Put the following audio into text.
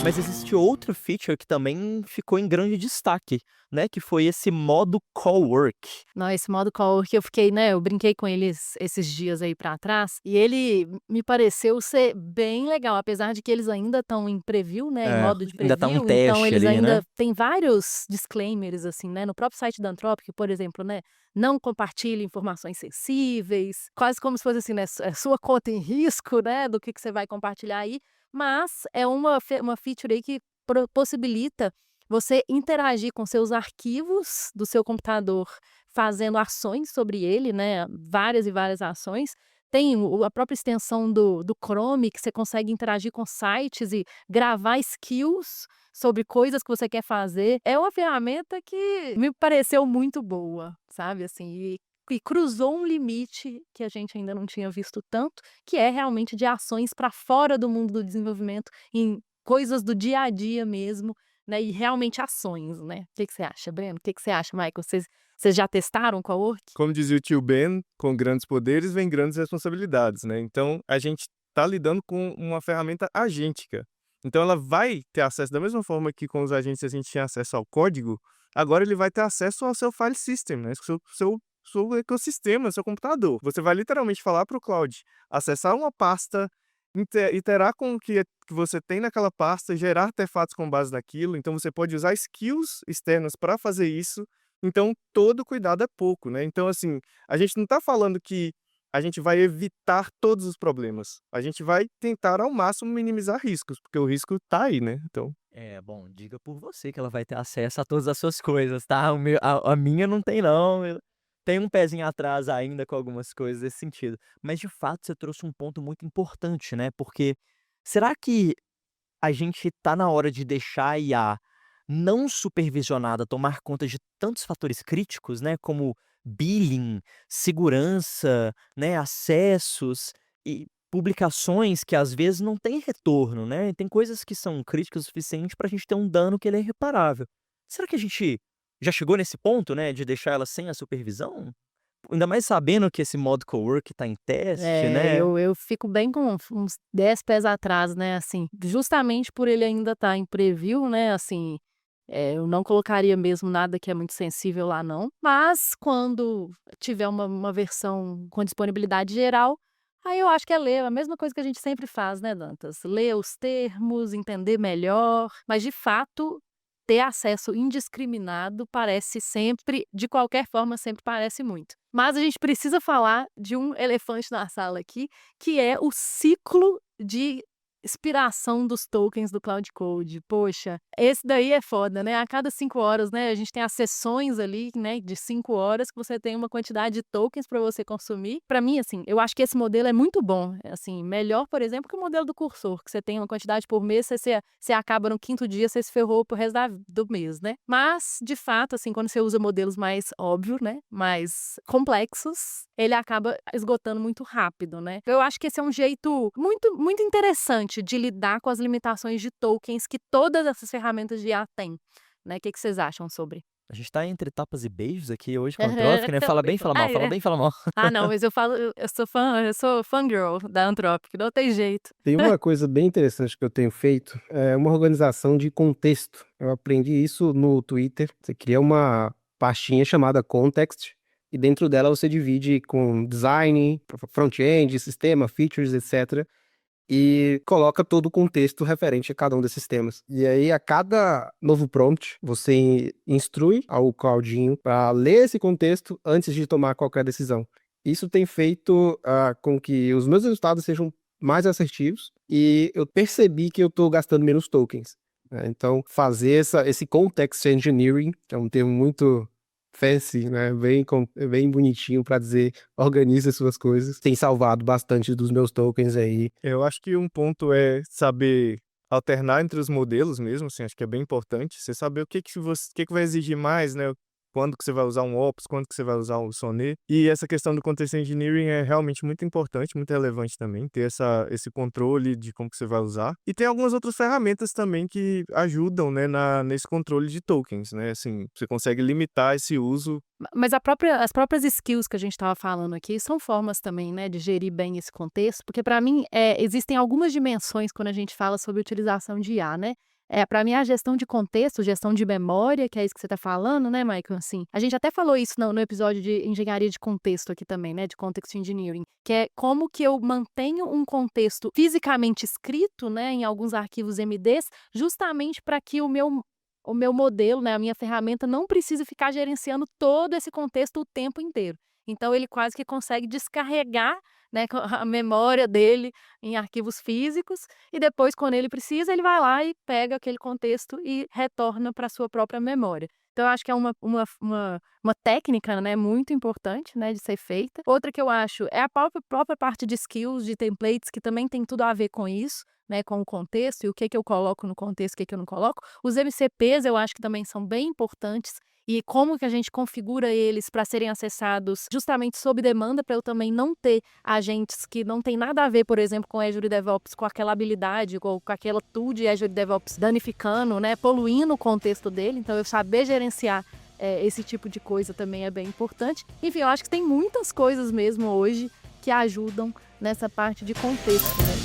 Mas existe outro feature que também ficou em grande destaque, né, que foi esse modo cowork. Não, esse modo cowork eu fiquei, né, eu brinquei com eles esses dias aí pra trás, e ele me pareceu ser bem legal, apesar de que eles ainda estão em preview, né, em É, modo de ainda tá um preview, então teste eles ali, né. ainda têm vários disclaimers, assim, né, no próprio site da Anthropic, por exemplo, né, não compartilhe informações sensíveis, quase como se fosse assim, né, sua conta em risco, né, do que você vai compartilhar aí, mas é uma feature aí que possibilita você interagir com seus arquivos do seu computador, fazendo ações sobre ele, né, várias e várias ações. Tem a própria extensão do Chrome, que você consegue interagir com sites e gravar skills sobre coisas que você quer fazer. É uma ferramenta que me pareceu muito boa, sabe, assim, e cruzou um limite que a gente ainda não tinha visto tanto, que é realmente de ações para fora do mundo do desenvolvimento, em coisas do dia a dia mesmo, né, e realmente ações, né. O que que você acha, Breno? O que que você acha, Michael? Vocês já testaram com a Work? Como dizia o tio Ben, com grandes poderes vem grandes responsabilidades, né. Então a gente está lidando com uma ferramenta agêntica. Então ela vai ter acesso da mesma forma que com os agentes a gente tinha acesso ao código, agora ele vai ter acesso ao seu file system, né, seu ecossistema, seu computador. Você vai literalmente falar para o cloud, acessar uma pasta, iterar com o que você tem naquela pasta, gerar artefatos com base naquilo, então você pode usar skills externas para fazer isso, então todo cuidado é pouco, né. Então, assim, a gente não está falando que a gente vai evitar todos os problemas, a gente vai tentar ao máximo minimizar riscos, porque o risco tá aí, né, então. É, bom, diga por você que ela vai ter acesso a todas as suas coisas, tá, a minha não tem não, eu tenho um pezinho atrás ainda com algumas coisas nesse sentido. Mas de fato você trouxe um ponto muito importante, né, porque será que a gente tá na hora de deixar a IA não supervisionada tomar conta de tantos fatores críticos, né, como billing, segurança, né, acessos e publicações que às vezes não têm retorno, né, tem coisas que são críticas o suficiente para a gente ter um dano que ele é irreparável. Será que a gente já chegou nesse ponto, né, de deixar ela sem a supervisão? Ainda mais sabendo que esse modo cowork tá em teste, É, né. eu fico bem com uns 10 pés atrás, né, assim, justamente por ele ainda estar em preview, né, assim, eu não colocaria mesmo nada que é muito sensível lá não, mas quando tiver uma versão com disponibilidade geral, aí eu acho que é ler, a mesma coisa que a gente sempre faz, né, Dantas, ler os termos, entender melhor, mas de fato, ter acesso indiscriminado parece sempre, de qualquer forma, sempre parece muito. Mas a gente precisa falar de um elefante na sala aqui, que é o ciclo de expiração dos tokens do Cloud Code. Poxa, esse daí é foda, né, a cada 5 horas, né, a gente tem as sessões ali, né, de 5 horas que você tem uma quantidade de tokens para você consumir. Para mim, assim, eu acho que esse modelo é muito bom, assim, melhor, por exemplo, que o modelo do cursor, que você tem uma quantidade por mês, você acaba no quinto dia, você se ferrou pro resto do mês, né. Mas, de fato, assim, quando você usa modelos mais óbvio, né, mais complexos, ele acaba esgotando muito rápido, né. Eu acho que esse é um jeito muito interessante de lidar com as limitações de tokens que todas essas ferramentas de IA têm, né. Que vocês acham sobre? A gente tá entre tapas e beijos aqui hoje com a Anthropic, né, fala bem, fala mal, Ai, fala é. bem, fala mal. Ah, não, mas eu sou fã, eu sou fangirl da Anthropic, não tem jeito. Tem uma coisa bem interessante que eu tenho feito, é uma organização de contexto. Eu aprendi isso no Twitter. Você cria uma pastinha chamada context e dentro dela você divide com design, front-end, sistema, features, etc. E coloca todo o contexto referente a cada um desses temas. E aí, a cada novo prompt, você instrui ao Claudinho para ler esse contexto antes de tomar qualquer decisão. Isso tem feito com que os meus resultados sejam mais assertivos e eu percebi que eu estou gastando menos tokens, né? Então, fazer esse context engineering, que é um termo muito fancy, né, bem bonitinho para dizer organize as suas coisas, tem salvado bastante dos meus tokens aí. Eu acho que um ponto é saber alternar entre os modelos mesmo, assim, acho que é bem importante, você saber o que que vai exigir mais, né, quando que você vai usar um Ops, quando que você vai usar um Sonnet. E essa questão do Context Engineering é realmente muito importante, muito relevante também, ter esse controle de como que você vai usar. E tem algumas outras ferramentas também que ajudam, né, nesse controle de tokens, né? Assim, você consegue limitar esse uso. Mas as próprias skills que a gente estava falando aqui são formas também, né, de gerir bem esse contexto, porque para mim existem algumas dimensões quando a gente fala sobre utilização de IA, né? Para mim, a gestão de contexto, gestão de memória, que é isso que você está falando, né, Michael? Assim, a gente até falou isso no episódio de engenharia de contexto aqui também, né, de Context Engineering, que é como que eu mantenho um contexto fisicamente escrito, né, em alguns arquivos MDs, justamente para que o meu modelo, né, a minha ferramenta não precise ficar gerenciando todo esse contexto o tempo inteiro. Então, ele quase que consegue descarregar, né, a memória dele em arquivos físicos e depois, quando ele precisa, ele vai lá e pega aquele contexto e retorna para a sua própria memória. Então, eu acho que é uma técnica, né, muito importante, né, de ser feita. Outra que eu acho é a própria parte de skills, de templates, que também tem tudo a ver com isso, né, com o contexto e o que eu coloco no contexto, o que eu não coloco. Os MCPs eu acho que também são bem importantes e como que a gente configura eles para serem acessados justamente sob demanda, para eu também não ter agentes que não tem nada a ver, por exemplo, com Azure DevOps, com aquela habilidade, com aquela tool de Azure DevOps danificando, né, poluindo o contexto dele. Então, eu saber gerenciar esse tipo de coisa também é bem importante. Enfim, eu acho que tem muitas coisas mesmo hoje que ajudam nessa parte de contexto, né?